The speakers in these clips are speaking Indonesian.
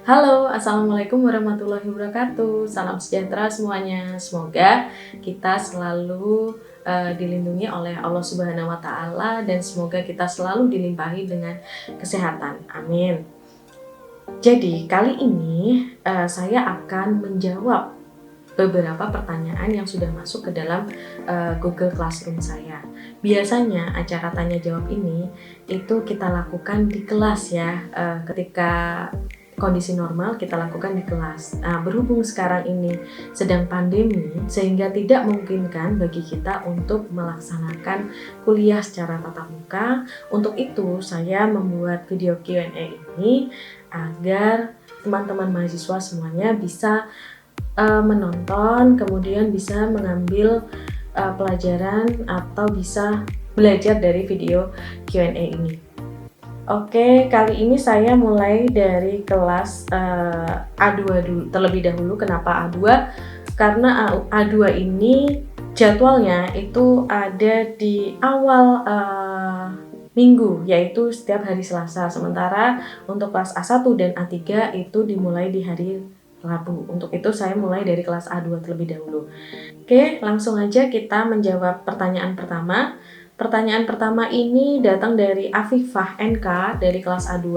Halo, Assalamualaikum warahmatullahi wabarakatuh. Salam sejahtera semuanya. Semoga kita selalu dilindungi oleh Allah Subhanahu wa Ta'ala, dan semoga kita selalu dilimpahi dengan kesehatan. Amin. Jadi, kali ini saya akan menjawab beberapa pertanyaan yang sudah masuk ke dalam Google Classroom saya. Biasanya acara tanya jawab ini itu kita lakukan di kelas ya, ketika kondisi normal kita lakukan di kelas. Nah, berhubung sekarang ini sedang pandemi, sehingga tidak memungkinkan bagi kita untuk melaksanakan kuliah secara tatap muka. Untuk itu, saya membuat video Q&A ini agar teman-teman mahasiswa semuanya bisa menonton, kemudian bisa mengambil pelajaran atau bisa belajar dari video Q&A ini. Oke, kali ini saya mulai dari kelas A2 dulu, terlebih dahulu. Kenapa A2? Karena A2 ini jadwalnya itu ada di awal minggu, yaitu setiap hari Selasa. Sementara untuk kelas A1 dan A3 itu dimulai di hari Rabu. Untuk itu saya mulai dari kelas A2 terlebih dahulu. Oke, langsung aja kita menjawab pertanyaan pertama. Pertanyaan pertama ini datang dari Afifah NK dari kelas A2.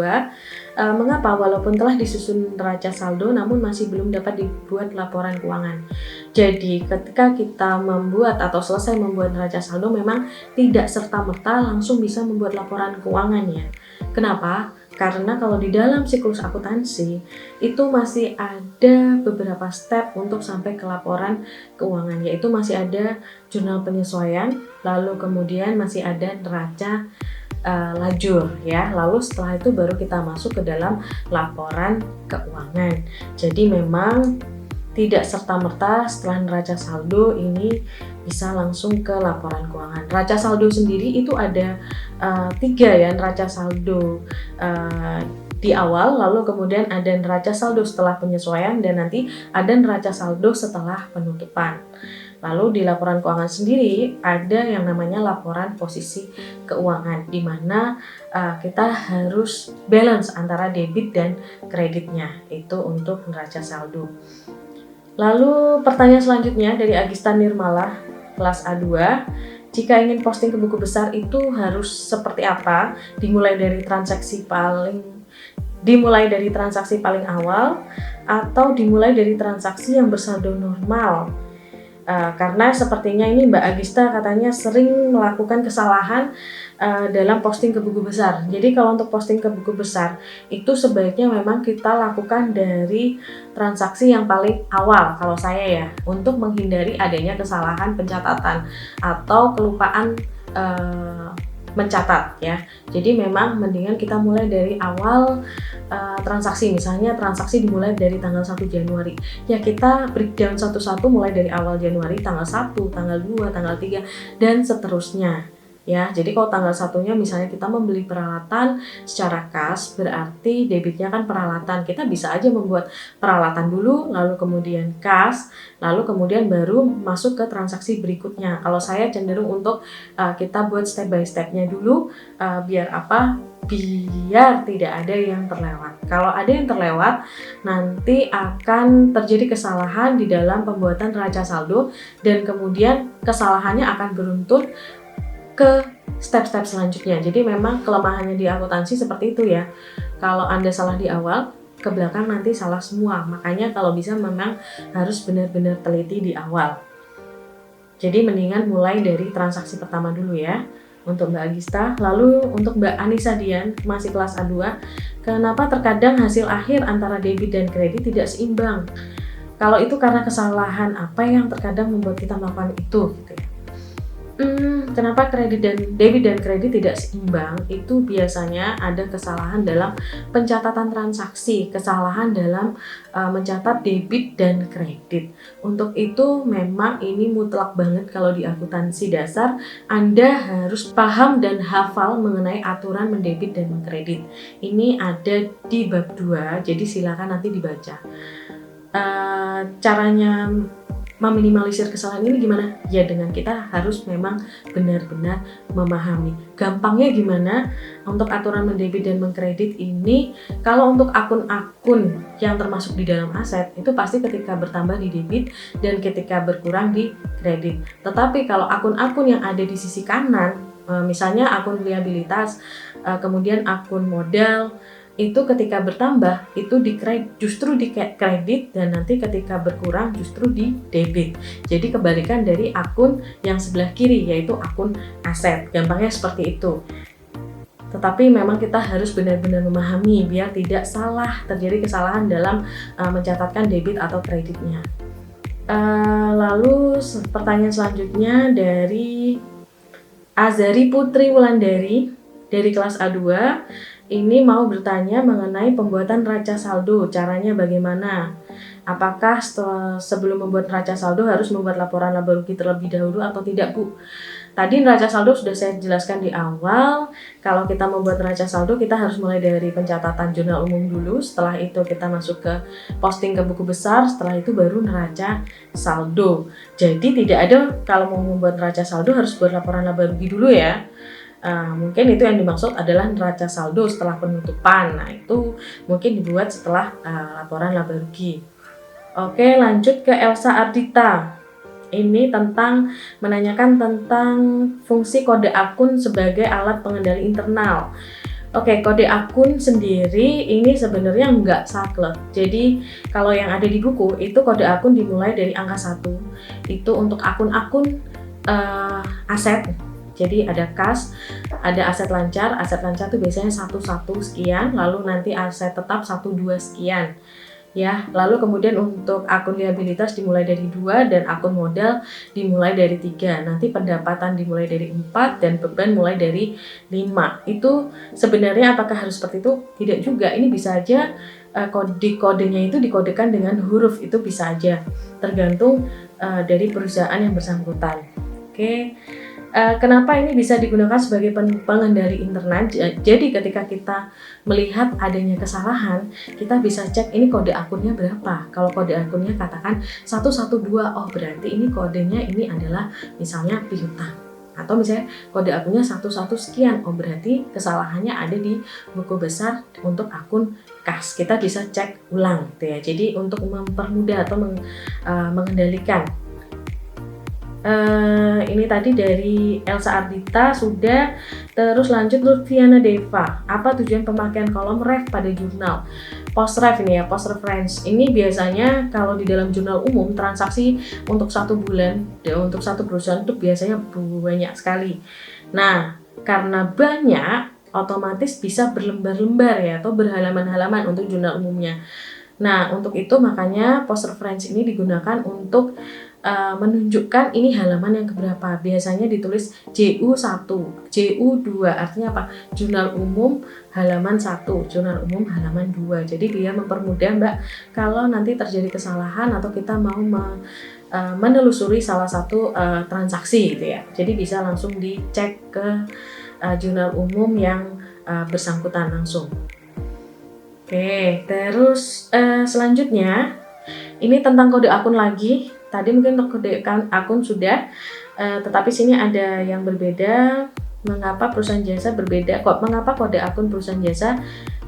Mengapa walaupun telah disusun neraca saldo namun masih belum dapat dibuat laporan keuangan? Jadi ketika kita membuat atau selesai membuat neraca saldo memang tidak serta-merta langsung bisa membuat laporan keuangan ya. Kenapa? Karena kalau di dalam siklus akuntansi itu masih ada beberapa step untuk sampai ke laporan keuangan, yaitu masih ada jurnal penyesuaian, lalu kemudian masih ada neraca lajur ya. Lalu setelah itu baru kita masuk ke dalam laporan keuangan. Jadi memang tidak serta-merta setelah neraca saldo ini bisa langsung ke laporan keuangan. Neraca saldo sendiri itu ada 3 ya, neraca saldo di awal, lalu kemudian ada neraca saldo setelah penyesuaian, dan nanti ada neraca saldo setelah penutupan. Lalu di laporan keuangan sendiri ada yang namanya laporan posisi keuangan, di mana kita harus balance antara debit dan kreditnya, itu untuk neraca saldo. Lalu pertanyaan selanjutnya dari Agista Nirmala, kelas A2. Jika ingin posting ke buku besar itu harus seperti apa? Dimulai dari transaksi paling awal atau dimulai dari transaksi yang bersaldo normal? Karena sepertinya ini Mbak Agista katanya sering melakukan kesalahan dalam posting ke buku besar. Jadi kalau untuk posting ke buku besar itu sebaiknya memang kita lakukan dari transaksi yang paling awal kalau saya ya, untuk menghindari adanya kesalahan pencatatan atau kelupaan mencatat ya. Jadi memang mendingan kita mulai dari awal transaksi. Misalnya transaksi dimulai dari tanggal 1 Januari. Ya kita breakdown satu-satu mulai dari awal Januari, tanggal 1, tanggal 2, tanggal 3 dan seterusnya. Ya, jadi kalau tanggal 1-nya misalnya kita membeli peralatan secara kas, berarti debitnya kan peralatan. Kita bisa aja membuat peralatan dulu, lalu kemudian kas, lalu kemudian baru masuk ke transaksi berikutnya. Kalau saya cenderung untuk kita buat step by stepnya dulu, biar apa? Biar tidak ada yang terlewat. Kalau ada yang terlewat, nanti akan terjadi kesalahan di dalam pembuatan neraca saldo, dan kemudian kesalahannya akan beruntun ke step-step selanjutnya. Jadi memang kelemahannya di akuntansi seperti itu ya. Kalau Anda salah di awal, ke belakang nanti salah semua. Makanya kalau bisa memang harus benar-benar teliti di awal. Jadi mendingan mulai dari transaksi pertama dulu ya untuk Mbak Agista. Lalu untuk Mbak Anissa Dian, masih kelas A2, kenapa terkadang hasil akhir antara debit dan kredit tidak seimbang? Kalau itu karena kesalahan apa yang terkadang membuat kita melakukan itu gitu ya. Kenapa debit dan kredit tidak seimbang? Itu biasanya ada kesalahan dalam pencatatan transaksi, kesalahan dalam mencatat debit dan kredit. Untuk itu memang ini mutlak banget kalau di akuntansi dasar Anda harus paham dan hafal mengenai aturan mendebit dan mengkredit. Ini ada di bab 2, jadi silakan nanti dibaca. Caranya meminimalisir kesalahan ini gimana? Ya dengan kita harus memang benar-benar memahami. Gampangnya gimana untuk aturan mendebit dan mengkredit ini? Kalau untuk akun-akun yang termasuk di dalam aset itu pasti ketika bertambah di debit dan ketika berkurang di kredit. Tetapi kalau akun-akun yang ada di sisi kanan, misalnya akun liabilitas, kemudian akun modal, itu ketika bertambah itu justru di kredit dan nanti ketika berkurang justru di debit. Jadi kebalikan dari akun yang sebelah kiri yaitu akun aset. Gampangnya seperti itu. Tetapi memang kita harus benar-benar memahami biar tidak salah terjadi kesalahan dalam mencatatkan debit atau kreditnya. Lalu pertanyaan selanjutnya dari Azari Putri Wulandari dari kelas A2. Ini mau bertanya mengenai pembuatan neraca saldo, caranya bagaimana? Apakah sebelum membuat neraca saldo harus membuat laporan laba rugi terlebih dahulu atau tidak, Bu? Tadi neraca saldo sudah saya jelaskan di awal. Kalau kita membuat neraca saldo, kita harus mulai dari pencatatan jurnal umum dulu. Setelah itu kita masuk ke posting ke buku besar. Setelah itu baru neraca saldo. Jadi tidak ada kalau mau membuat neraca saldo harus buat laporan laba rugi dulu ya. Mungkin itu yang dimaksud adalah neraca saldo setelah penutupan. Nah itu mungkin dibuat setelah laporan laba rugi. Oke, lanjut ke Elsa Ardita. Ini menanyakan tentang fungsi kode akun sebagai alat pengendali internal. Oke, kode akun sendiri ini sebenarnya nggak saklek. Jadi kalau yang ada di buku itu kode akun dimulai dari angka 1. Itu untuk akun-akun aset. Jadi ada kas, ada aset lancar itu biasanya 11 sekian, lalu nanti aset tetap 12 sekian. Ya, lalu kemudian untuk akun liabilitas dimulai dari 2 dan akun modal dimulai dari 3. Nanti pendapatan dimulai dari 4 dan beban mulai dari 5. Itu sebenarnya apakah harus seperti itu? Tidak juga. Ini bisa aja kodenya itu dikodekan dengan huruf, itu bisa aja. Tergantung dari perusahaan yang bersangkutan. Oke. Kenapa ini bisa digunakan sebagai pengendali internal? Jadi ketika kita melihat adanya kesalahan, kita bisa cek ini kode akunnya berapa. Kalau kode akunnya katakan 112, oh berarti ini kodenya ini adalah misalnya piutang. Atau misalnya kode akunnya 11 sekian, oh berarti kesalahannya ada di buku besar untuk akun kas. Kita bisa cek ulang gitu ya. Jadi untuk mempermudah atau mengendalikan. Ini tadi dari Elsa Ardita sudah. Terus lanjut Lutfiana Deva. Apa tujuan pemakaian kolom ref pada jurnal? Post ref ini ya, post reference. Ini biasanya kalau di dalam jurnal umum transaksi untuk 1 bulan untuk satu perusahaan itu biasanya banyak sekali. Nah, karena banyak otomatis bisa berlembar-lembar ya atau berhalaman-halaman untuk jurnal umumnya. Nah, untuk itu makanya post reference ini digunakan untuk menunjukkan ini halaman yang keberapa. Biasanya ditulis JU1, JU2, artinya apa? Jurnal umum halaman 1, jurnal umum halaman 2. Jadi dia mempermudah Mbak kalau nanti terjadi kesalahan atau kita mau menelusuri salah satu transaksi gitu ya. Jadi bisa langsung dicek ke jurnal umum yang bersangkutan langsung. Oke, terus selanjutnya ini tentang kode akun lagi. Tadi mungkin untuk kode akun sudah, tetapi sini ada yang berbeda. Mengapa perusahaan jasa berbeda? Mengapa kode akun perusahaan jasa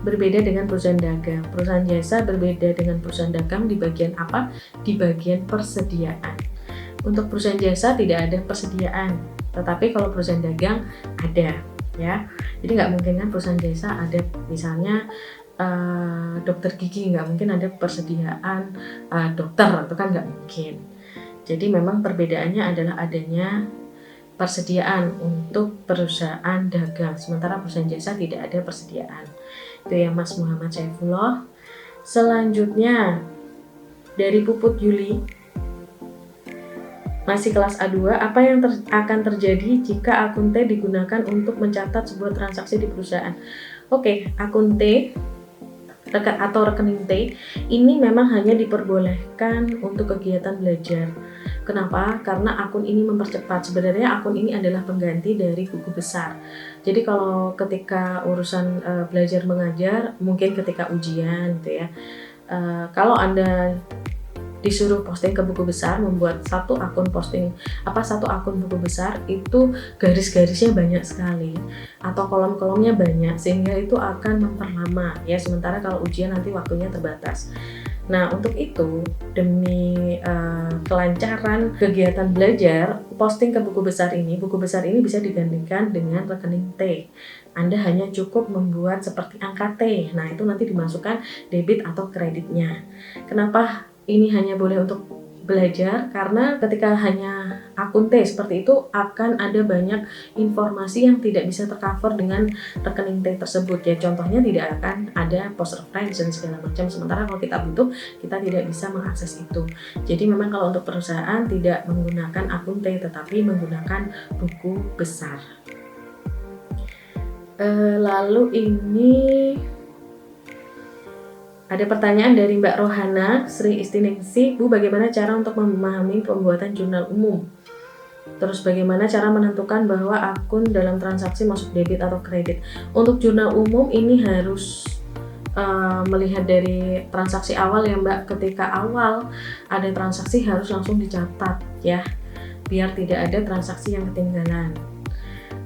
berbeda dengan perusahaan dagang? Perusahaan jasa berbeda dengan perusahaan dagang di bagian apa? Di bagian persediaan. Untuk perusahaan jasa tidak ada persediaan, tetapi kalau perusahaan dagang ada, ya. Jadi nggak mungkin kan perusahaan jasa ada misalnya dokter gigi, nggak mungkin ada persediaan dokter, itu kan nggak mungkin. Jadi memang perbedaannya adalah adanya persediaan untuk perusahaan dagang, sementara perusahaan jasa tidak ada persediaan. Itu ya Mas Muhammad Saifullah. Selanjutnya dari Puput Yuli, masih kelas A2, apa yang akan terjadi jika akun T digunakan untuk mencatat sebuah transaksi di perusahaan? Oke, akun T atau rekening T ini memang hanya diperbolehkan untuk kegiatan belajar. Kenapa? Karena akun ini mempercepat. Sebenarnya akun ini adalah pengganti dari buku besar. Jadi kalau ketika urusan belajar mengajar, mungkin ketika ujian gitu ya, kalau Anda disuruh posting ke buku besar, membuat satu akun buku besar itu garis-garisnya banyak sekali atau kolom-kolomnya banyak, sehingga itu akan memperlama ya, sementara kalau ujian nanti waktunya terbatas. Nah, untuk itu, demi kelancaran kegiatan belajar, posting ke buku besar ini bisa digantikan dengan rekening T. Anda hanya cukup membuat seperti angka T. Nah, itu nanti dimasukkan debit atau kreditnya. Kenapa ini hanya boleh untuk belajar? Karena ketika hanya akun T seperti itu, akan ada banyak informasi yang tidak bisa tercover dengan rekening T tersebut ya. Contohnya tidak akan ada post reference dan segala macam. Sementara kalau kita butuh, kita tidak bisa mengakses itu. Jadi memang kalau untuk perusahaan tidak menggunakan akun T, tetapi menggunakan buku besar. Lalu ini ada pertanyaan dari Mbak Rohana Sri Istiningsih, Bu, bagaimana cara untuk memahami pembuatan jurnal umum? Terus bagaimana cara menentukan bahwa akun dalam transaksi masuk debit atau kredit? Untuk jurnal umum ini harus melihat dari transaksi awal ya Mbak. Ketika awal ada transaksi harus langsung dicatat ya, biar tidak ada transaksi yang ketinggalan.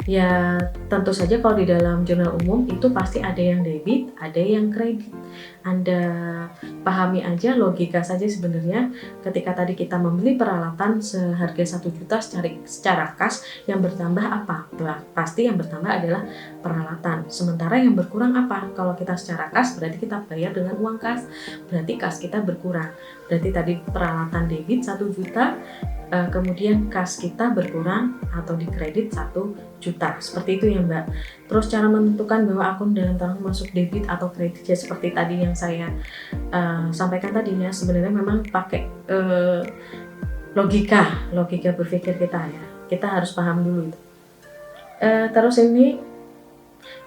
Ya tentu saja kalau di dalam jurnal umum itu pasti ada yang debit, ada yang kredit. Anda pahami aja, logika saja sebenarnya. Ketika tadi kita membeli peralatan seharga 1 juta secara kas, yang bertambah apa? Pasti yang bertambah adalah peralatan. Sementara yang berkurang apa? Kalau kita secara kas berarti kita bayar dengan uang kas, berarti kas kita berkurang. Berarti tadi peralatan debit 1 juta, kemudian kas kita berkurang atau dikredit 1 juta, seperti itu ya Mbak. Terus cara menentukan bahwa akun dalam transaksi masuk debit atau kredit ya seperti tadi yang saya sampaikan tadinya, sebenarnya memang pakai logika berpikir kita ya. Kita harus paham dulu itu. Terus ini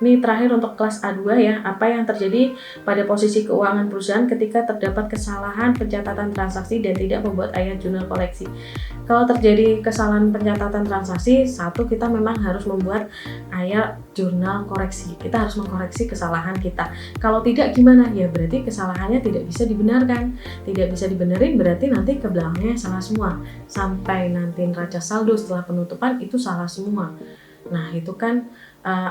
terakhir untuk kelas A2 ya, apa yang terjadi pada posisi keuangan perusahaan ketika terdapat kesalahan pencatatan transaksi dan tidak membuat ayat jurnal koleksi. Kalau terjadi kesalahan pencatatan transaksi, satu, kita memang harus membuat ayat jurnal koreksi. Kita harus mengkoreksi kesalahan kita. Kalau tidak gimana? Ya berarti kesalahannya tidak bisa dibenarkan. Tidak bisa dibenerin berarti nanti ke belakangnya salah semua. Sampai nanti neraca saldo setelah penutupan itu salah semua. Nah itu kan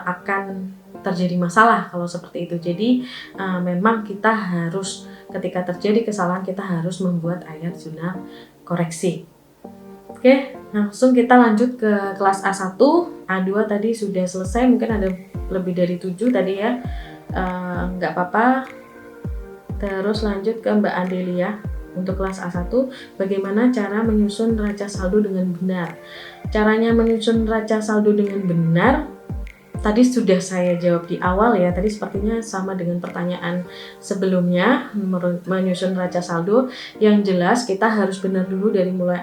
akan terjadi masalah kalau seperti itu. Jadi memang kita harus, ketika terjadi kesalahan kita harus membuat ayat jurnal koreksi. Oke, langsung kita lanjut ke kelas A1. A2 tadi sudah selesai, mungkin ada lebih dari 7 tadi ya, nggak apa-apa. Terus lanjut ke Mbak Adelia. Untuk kelas A1, bagaimana cara menyusun neraca saldo dengan benar? Caranya menyusun neraca saldo dengan benar tadi sudah saya jawab di awal ya. Tadi sepertinya sama dengan pertanyaan sebelumnya, menyusun neraca saldo. Yang jelas kita harus benar dulu dari mulai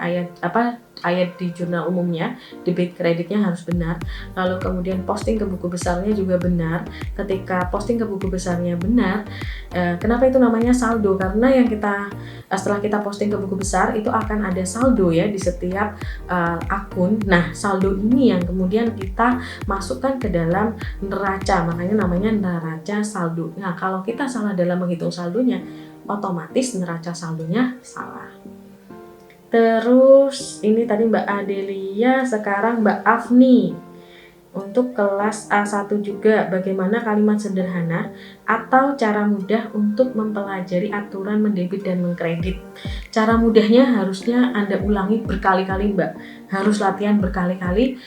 ayat di jurnal umumnya, debit kreditnya harus benar. Lalu kemudian posting ke buku besarnya juga benar. Ketika posting ke buku besarnya benar, kenapa itu namanya saldo? Karena yang setelah kita posting ke buku besar itu akan ada saldo ya di setiap akun. Nah, saldo ini yang kemudian kita masukkan ke dalam neraca, makanya namanya neraca saldo. Nah, kalau kita salah dalam menghitung saldonya, otomatis neraca saldonya salah. Terus ini tadi Mbak Adelia, sekarang Mbak Afni. Untuk kelas A1 juga, bagaimana kalimat sederhana atau cara mudah untuk mempelajari aturan mendebit dan mengkredit. Cara mudahnya harusnya Anda ulangi berkali-kali Mbak. Harus latihan berkali-kali,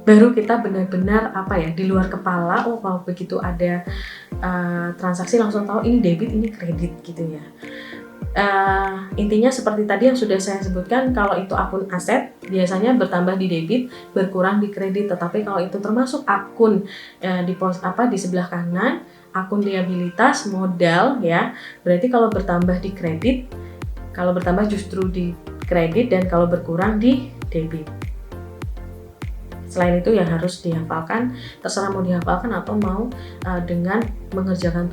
baru kita benar-benar di luar kepala, oh kalau begitu ada transaksi langsung tahu ini debit, ini kredit gitu ya. Intinya seperti tadi yang sudah saya sebutkan, kalau itu akun aset biasanya bertambah di debit, berkurang di kredit. Tetapi kalau itu termasuk akun di sebelah kanan, akun liabilitas modal ya, berarti kalau bertambah di kredit, kalau bertambah justru di kredit, dan kalau berkurang di debit. Selain itu yang harus dihafalkan, terserah mau dihafalkan atau mau dengan mengerjakan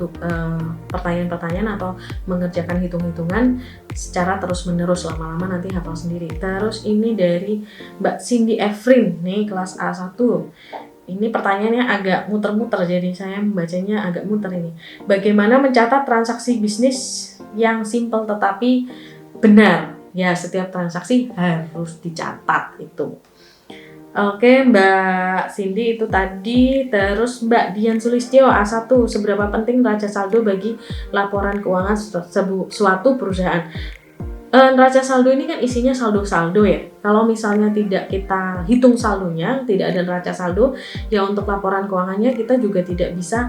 pertanyaan-pertanyaan atau mengerjakan hitung-hitungan secara terus-menerus, lama-lama nanti hafal sendiri. Terus ini dari Mbak Cindy Efrin nih, kelas A1. Ini pertanyaannya agak muter-muter, jadi saya membacanya agak muter ini. Bagaimana mencatat transaksi bisnis yang simpel tetapi benar? ya setiap transaksi harus dicatat itu. Oke, Mbak Cindy itu tadi. Terus Mbak Dian Sulistyo A1, seberapa penting neraca saldo bagi laporan keuangan suatu perusahaan? Neraca saldo ini kan isinya saldo-saldo ya. Kalau misalnya tidak kita hitung saldonya, tidak ada neraca saldo, ya untuk laporan keuangannya kita juga tidak bisa,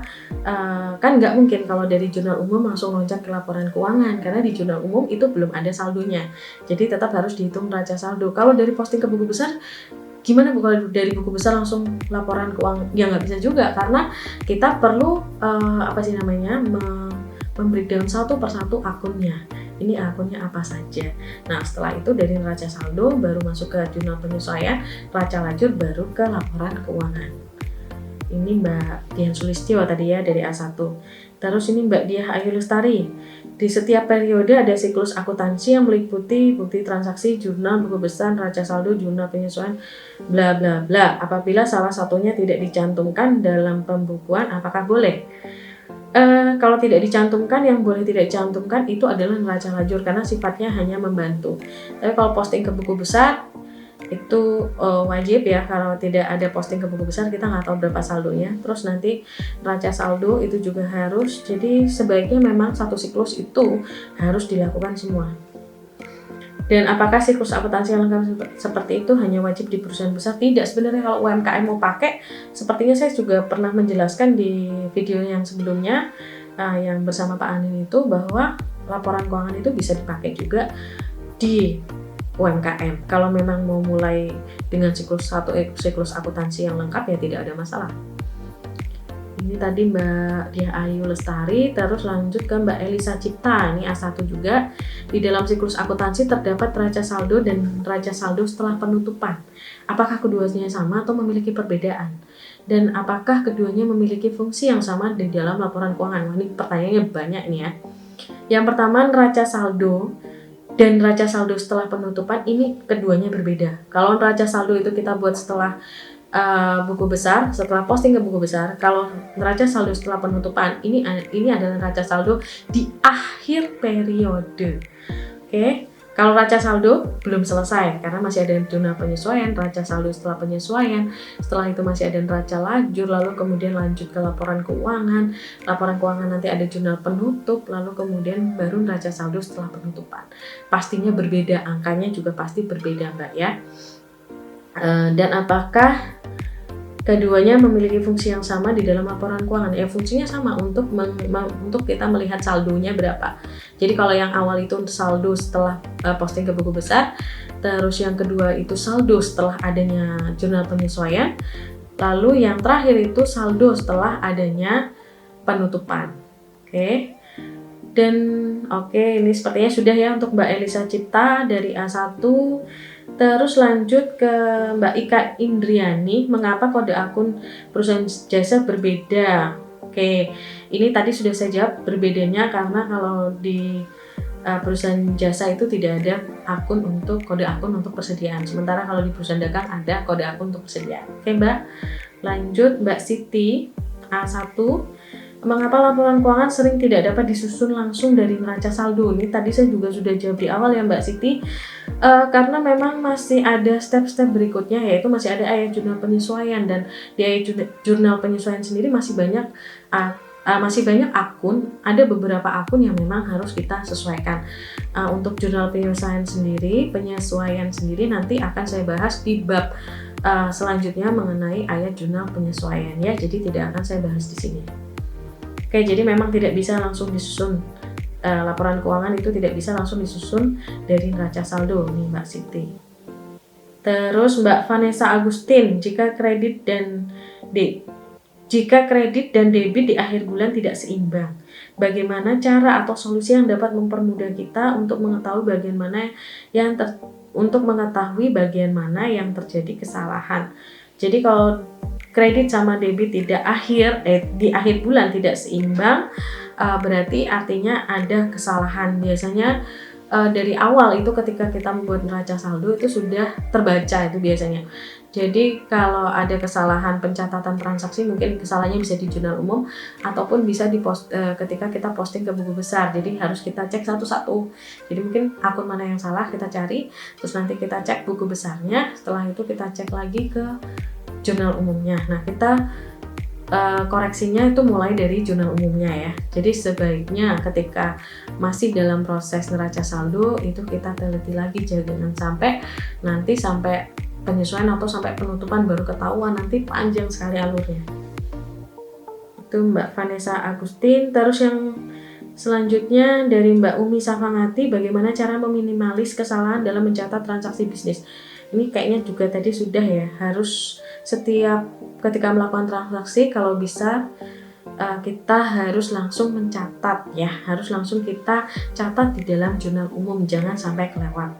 kan nggak mungkin kalau dari jurnal umum langsung loncat ke laporan keuangan, karena di jurnal umum itu belum ada saldonya. Jadi tetap harus dihitung neraca saldo. Kalau dari posting ke buku besar, gimana kalau dari buku besar langsung laporan keuangan? Ya nggak bisa juga, karena kita perlu membreakdown satu persatu akunnya. Ini akunnya apa saja. Nah, setelah itu dari neraca saldo baru masuk ke jurnal penyesuaian, neraca lajur baru ke laporan keuangan. Ini Mbak Dian Sulistyo tadi ya dari A1. Terus ini Mbak Diah Ayu Lestari. Di setiap periode ada siklus akuntansi yang meliputi bukti transaksi, jurnal buku besar, neraca saldo, jurnal penyesuaian, bla bla bla. Apabila salah satunya tidak dicantumkan dalam pembukuan, apakah boleh? Kalau tidak dicantumkan, yang boleh tidak dicantumkan itu adalah neraca lajur karena sifatnya hanya membantu. Tapi kalau posting ke buku besar itu wajib ya, kalau tidak ada posting ke buku besar kita nggak tahu berapa saldonya. Terus nanti neraca saldo itu juga harus, jadi sebaiknya memang satu siklus itu harus dilakukan semua. Dan apakah siklus akuntansi yang lengkap seperti itu hanya wajib di perusahaan besar? Tidak, sebenarnya kalau UMKM mau pakai, sepertinya saya juga pernah menjelaskan di video yang sebelumnya yang bersama Pak Anin itu, bahwa laporan keuangan itu bisa dipakai juga di UMKM. Kalau memang mau mulai dengan siklus akuntansi yang lengkap ya tidak ada masalah. Ini tadi Mbak Diah Ayu Lestari. Terus lanjut ke Mbak Elisa Cipta, ini A1 juga. Di dalam siklus akuntansi terdapat neraca saldo dan neraca saldo setelah penutupan. Apakah keduanya sama atau memiliki perbedaan? Dan apakah keduanya memiliki fungsi yang sama di dalam laporan keuangan? Wah, ini pertanyaannya banyak ini ya. Yang pertama, neraca saldo dan neraca saldo setelah penutupan, ini keduanya berbeda. Kalau neraca saldo itu kita buat setelah buku besar, setelah posting ke buku besar. Kalau neraca saldo setelah penutupan, ini adalah neraca saldo di akhir periode. Oke. Kalau neraca saldo belum selesai karena masih ada jurnal penyesuaian, neraca saldo setelah penyesuaian, setelah itu masih ada neraca lajur, lalu kemudian lanjut ke laporan keuangan. Laporan keuangan nanti ada jurnal penutup, lalu kemudian baru neraca saldo setelah penutupan. Pastinya berbeda, angkanya juga pasti berbeda, Mbak ya. Dan apakah keduanya memiliki fungsi yang sama di dalam laporan keuangan? Ya, fungsinya sama untuk kita melihat saldonya berapa. Jadi kalau yang awal itu saldo setelah posting ke buku besar, terus yang kedua itu saldo setelah adanya jurnal penyesuaian, lalu yang terakhir itu saldo setelah adanya penutupan. Oke. Dan ini sepertinya sudah ya untuk Mbak Elisa Cipta dari A1. Terus lanjut ke Mbak Ika Indriani, mengapa kode akun perusahaan jasa berbeda? Oke, ini tadi sudah saya jawab, berbedanya karena kalau di perusahaan jasa itu tidak ada kode akun untuk persediaan. Sementara kalau di perusahaan dagang ada kode akun untuk persediaan. Oke Mbak, lanjut Mbak Siti A1. Mengapa laporan keuangan sering tidak dapat disusun langsung dari neraca saldo? Ini tadi saya juga sudah jawab di awal ya Mbak Siti. Karena memang masih ada step-step berikutnya, yaitu masih ada ayat jurnal penyesuaian, dan di ayat jurnal penyesuaian sendiri masih banyak akun, ada beberapa akun yang memang harus kita sesuaikan. Untuk jurnal penyesuaian sendiri nanti akan saya bahas di bab selanjutnya mengenai ayat jurnal penyesuaian ya, jadi tidak akan saya bahas di sini. Oke, jadi memang tidak bisa langsung disusun, laporan keuangan itu tidak bisa langsung disusun dari neraca saldo nih Mbak Siti. Terus Mbak Vanessa Agustin, jika kredit dan debit di akhir bulan tidak seimbang, bagaimana cara atau solusi yang dapat mempermudah kita untuk mengetahui bagian mana yang terjadi kesalahan? Jadi kalau kredit sama debit di akhir bulan tidak seimbang, berarti artinya ada kesalahan. Biasanya dari awal itu ketika kita membuat neraca saldo itu sudah terbaca itu biasanya. Jadi kalau ada kesalahan pencatatan transaksi, mungkin kesalahannya bisa di jurnal umum ataupun bisa ketika kita posting ke buku besar. Jadi harus kita cek satu-satu. Jadi mungkin akun mana yang salah kita cari, terus nanti kita cek buku besarnya. Setelah itu kita cek lagi ke jurnal umumnya. Nah, kita koreksinya itu mulai dari jurnal umumnya ya. Jadi sebaiknya ketika masih dalam proses neraca saldo itu kita teliti lagi, jangan sampai nanti sampai penyesuaian atau sampai penutupan baru ketahuan, nanti panjang sekali alurnya. Itu Mbak Vanessa Agustin. Terus yang selanjutnya dari Mbak Umi Safangati, bagaimana cara meminimalis kesalahan dalam mencatat transaksi bisnis? Ini kayaknya juga tadi sudah ya, harus setiap ketika melakukan transaksi kalau bisa kita harus langsung mencatat ya, harus langsung kita catat di dalam jurnal umum, jangan sampai kelewat.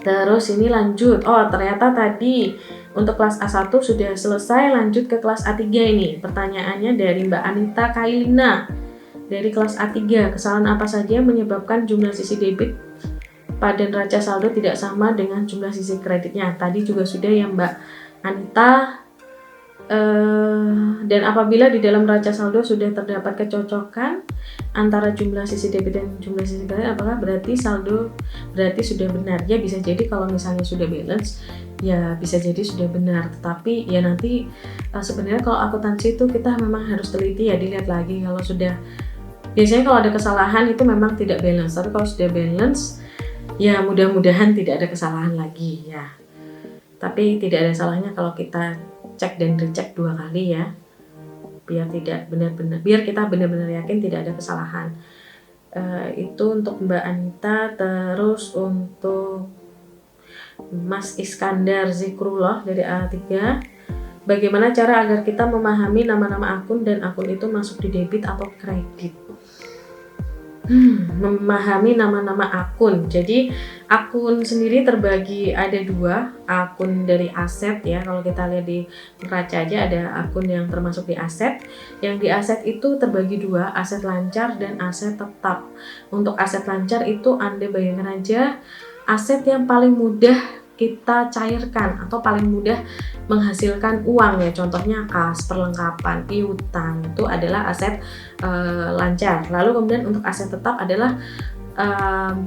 Terus ini lanjut, ternyata tadi untuk kelas A1 sudah selesai, lanjut ke kelas A3 ini. Pertanyaannya dari Mbak Anita Kailina dari kelas A3, kesalahan apa saja yang menyebabkan jumlah sisi debit pada neraca saldo tidak sama dengan jumlah sisi kreditnya? Tadi juga sudah ya Mbak Anita. Dan apabila di dalam neraca saldo sudah terdapat kecocokan antara jumlah sisi debit dan jumlah sisi kredit, apakah berarti saldo sudah benar? Ya bisa jadi kalau misalnya sudah balance, ya bisa jadi sudah benar. Tetapi ya nanti sebenarnya kalau akuntansi itu kita memang harus teliti ya, dilihat lagi kalau sudah, biasanya kalau ada kesalahan itu memang tidak balance. Tapi kalau sudah balance, ya mudah-mudahan tidak ada kesalahan lagi ya. Tapi tidak ada salahnya kalau kita cek dan recheck 2 kali ya, biar kita benar-benar yakin tidak ada kesalahan. Itu untuk Mbak Anita. Terus untuk Mas Iskandar Zikrullah dari A3, bagaimana cara agar kita memahami nama-nama akun dan akun itu masuk di debit atau kredit? Memahami nama-nama akun. Jadi akun sendiri terbagi ada 2, akun dari aset ya. Kalau kita lihat di neraca aja ada akun yang termasuk di aset. Yang di aset itu terbagi 2, aset lancar dan aset tetap. Untuk aset lancar itu Anda bayangkan aja aset yang paling mudah kita cairkan atau paling mudah menghasilkan uang ya, contohnya kas, perlengkapan, piutang, itu adalah aset lancar. Lalu kemudian untuk aset tetap adalah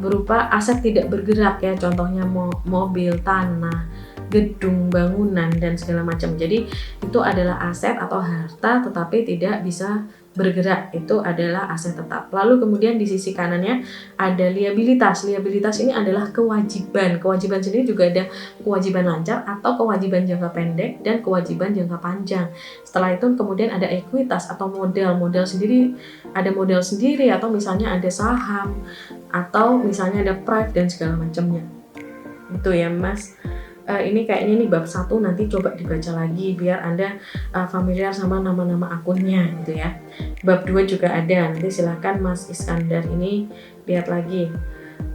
berupa aset tidak bergerak ya, contohnya mobil, tanah, gedung, bangunan dan segala macam. Jadi itu adalah aset atau harta tetapi tidak bisa bergerak, itu adalah aset tetap. Lalu kemudian di sisi kanannya ada liabilitas. Liabilitas ini adalah kewajiban. Kewajiban sendiri juga ada kewajiban lancar atau kewajiban jangka pendek dan kewajiban jangka panjang. Setelah itu kemudian ada ekuitas atau modal. Modal sendiri ada modal sendiri atau misalnya ada saham atau misalnya ada pref dan segala macamnya. Itu ya Mas. Ini kayaknya nih bab 1, nanti coba dibaca lagi biar Anda familiar sama nama-nama akunnya gitu ya. Bab 2 juga ada, nanti silahkan Mas Iskandar ini lihat lagi.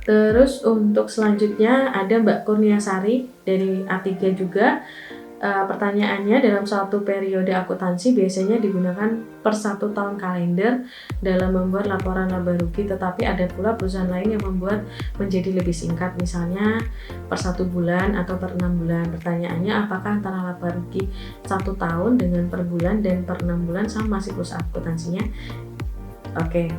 Terus untuk selanjutnya ada Mbak Kurniasari dari A3 juga. Pertanyaannya, dalam satu periode akuntansi biasanya digunakan per 1 tahun kalender dalam membuat laporan laba rugi, tetapi ada pula perusahaan lain yang membuat menjadi lebih singkat, misalnya per 1 bulan atau per 6 bulan. Pertanyaannya, apakah antara laba rugi 1 tahun dengan per bulan dan per 6 bulan sama siklus akuntansinya? Oke.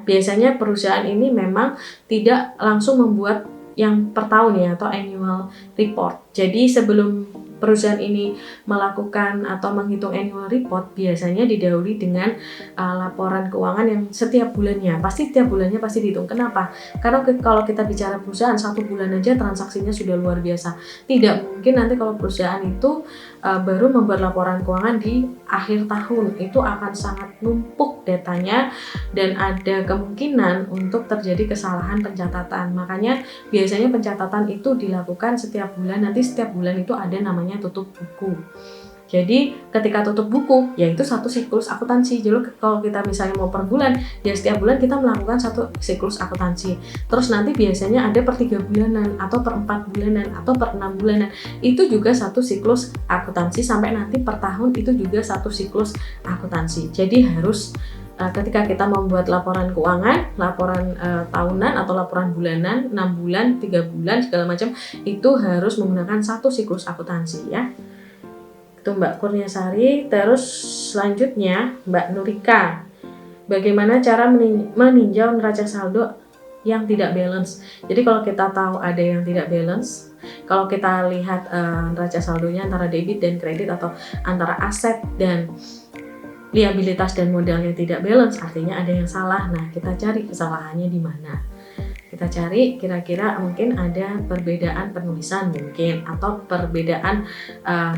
Biasanya perusahaan ini memang tidak langsung membuat yang per tahun ya atau annual report. Jadi sebelum perusahaan ini melakukan atau menghitung annual report, biasanya didahului dengan laporan keuangan yang setiap bulannya. Setiap bulannya pasti dihitung. Kenapa? Karena kalau kita bicara perusahaan 1 bulan aja transaksinya sudah luar biasa. Tidak mungkin nanti kalau perusahaan itu baru membuat laporan keuangan di akhir tahun, itu akan sangat numpuk datanya dan ada kemungkinan untuk terjadi kesalahan pencatatan. Makanya biasanya pencatatan itu dilakukan setiap bulan. Nanti setiap bulan itu ada namanya tutup buku. Jadi ketika tutup buku, yaitu 1 siklus akuntansi. Jadi kalau kita misalnya mau per bulan, ya setiap bulan kita melakukan 1 siklus akuntansi. Terus nanti biasanya ada per 3 bulanan, atau per 4 bulanan, atau per 6 bulanan. Itu juga 1 siklus akuntansi, sampai nanti per tahun itu juga 1 siklus akuntansi. Jadi harus ketika kita membuat laporan keuangan, laporan tahunan atau laporan bulanan, 6 bulan, 3 bulan, segala macam, itu harus menggunakan satu siklus akuntansi ya. Itu Mbak Kurniasari. Terus selanjutnya Mbak Nurika, bagaimana cara meninjau neraca saldo yang tidak balance. Jadi kalau kita tahu ada yang tidak balance, kalau kita lihat neraca saldonya antara debit dan kredit atau antara aset dan liabilitas dan modalnya tidak balance, artinya ada yang salah. Nah, kita cari kesalahannya di mana. Kita cari kira-kira mungkin ada perbedaan penulisan mungkin, atau perbedaan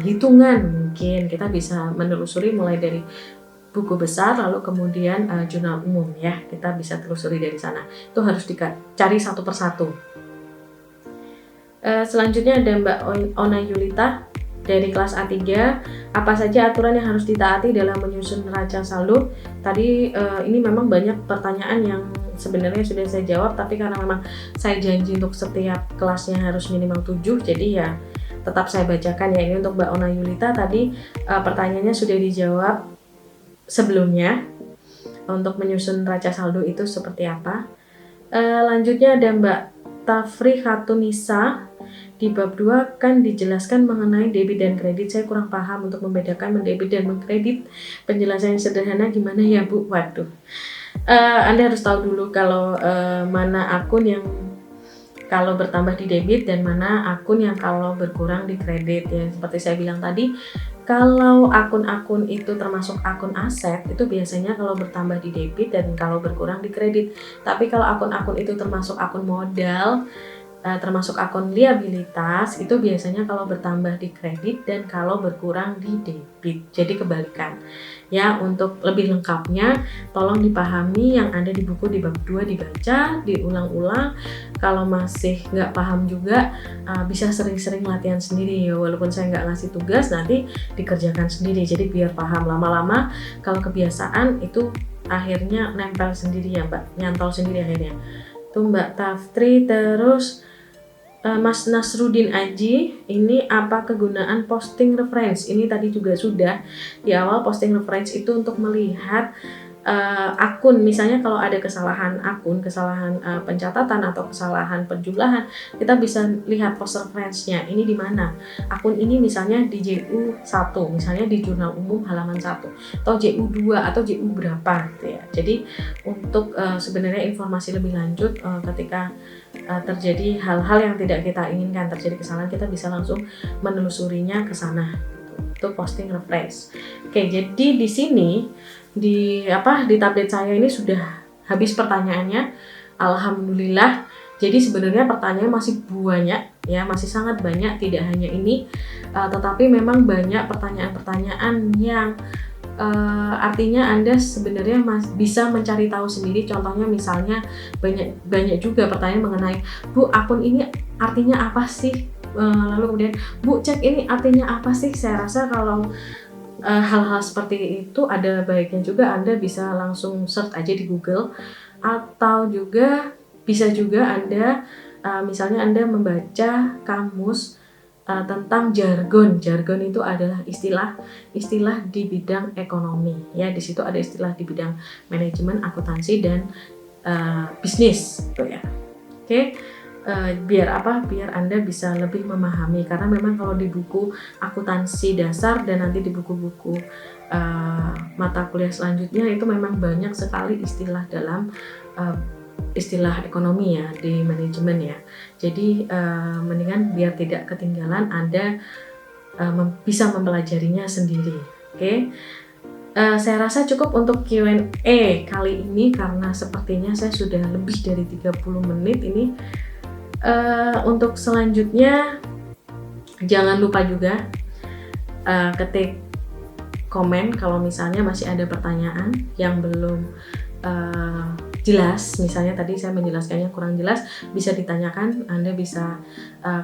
hitungan mungkin. Kita bisa menelusuri mulai dari buku besar, lalu kemudian jurnal umum ya. Kita bisa telusuri dari sana. Itu harus dicari satu persatu. Selanjutnya ada Mbak Ona Yulita dari kelas A3, apa saja aturan yang harus ditaati dalam menyusun neraca saldo? Tadi ini memang banyak pertanyaan yang sebenarnya sudah saya jawab, tapi karena memang saya janji untuk setiap kelasnya harus minimal 7, jadi ya tetap saya bacakan ya. Ini untuk Mbak Ona Yulita, tadi pertanyaannya sudah dijawab sebelumnya, untuk menyusun neraca saldo itu seperti apa. Lanjutnya ada Mbak Tafri Khatunisa. Di bab 2 kan dijelaskan mengenai debit dan kredit. Saya kurang paham untuk membedakan mendebit dan mengkredit. Penjelasan yang sederhana gimana ya Bu? Waduh. Anda harus tahu dulu kalau mana akun yang kalau bertambah di debit dan mana akun yang kalau berkurang di kredit ya. Seperti saya bilang tadi, kalau akun-akun itu termasuk akun aset, itu biasanya kalau bertambah di debit dan kalau berkurang di kredit. Tapi kalau akun-akun itu termasuk akun modal, termasuk akun liabilitas, itu biasanya kalau bertambah di kredit dan kalau berkurang di debit. Jadi kebalikan. Ya, untuk lebih lengkapnya tolong dipahami yang ada di buku di bab 2, dibaca, diulang-ulang. Kalau masih nggak paham juga bisa sering-sering latihan sendiri ya. Walaupun saya nggak ngasih tugas, nanti dikerjakan sendiri. Jadi biar paham. Lama-lama kalau kebiasaan itu akhirnya nempel sendiri ya Mbak, nyantol sendiri akhirnya. Tuh Mbak Tafri. Terus Mas Nasrudin Aji, ini apa kegunaan posting reference? Ini tadi juga sudah di awal. Posting reference itu untuk melihat akun, misalnya kalau ada kesalahan akun, kesalahan pencatatan atau kesalahan penjumlahan, kita bisa lihat post reference-nya. Ini di mana? Akun ini misalnya di JU1, misalnya di jurnal umum halaman 1, atau JU2 atau JU berapa gitu ya. Jadi untuk sebenarnya informasi lebih lanjut ketika terjadi hal-hal yang tidak kita inginkan, terjadi kesalahan, kita bisa langsung menelusurinya ke sana. Itu posting reference. Oke, jadi di sini di tablet saya ini sudah habis pertanyaannya. Alhamdulillah. Jadi sebenarnya pertanyaan masih banyak ya, masih sangat banyak, tidak hanya ini, tetapi memang banyak pertanyaan-pertanyaan yang artinya Anda sebenarnya bisa mencari tahu sendiri. Contohnya misalnya banyak juga pertanyaan mengenai, Bu, akun ini artinya apa sih? Lalu kemudian, Bu, cek ini artinya apa sih? Saya rasa kalau hal-hal seperti itu ada baiknya juga Anda bisa langsung search aja di Google, atau juga bisa juga Anda misalnya Anda membaca kamus tentang jargon. Jargon itu adalah istilah di bidang ekonomi ya. Di situ ada istilah di bidang manajemen, akuntansi, dan bisnis gitu ya. Oke. Biar Anda bisa lebih memahami, karena memang kalau di buku akuntansi dasar dan nanti di buku-buku mata kuliah selanjutnya itu memang banyak sekali istilah dalam istilah ekonomi ya, di manajemen ya. Jadi mendingan biar tidak ketinggalan, Anda bisa mempelajarinya sendiri. Oke. Saya rasa cukup untuk Q&A kali ini, karena sepertinya saya sudah lebih dari 30 menit ini. Untuk selanjutnya jangan lupa juga ketik komen kalau misalnya masih ada pertanyaan yang belum jelas. Misalnya tadi saya menjelaskannya kurang jelas, bisa ditanyakan, Anda bisa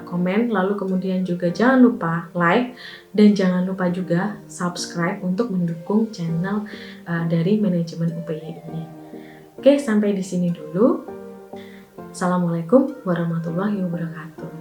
komen. Lalu kemudian juga jangan lupa like dan jangan lupa juga subscribe untuk mendukung channel dari manajemen UPY ini. Oke, sampai di sini dulu. Assalamualaikum warahmatullahi wabarakatuh.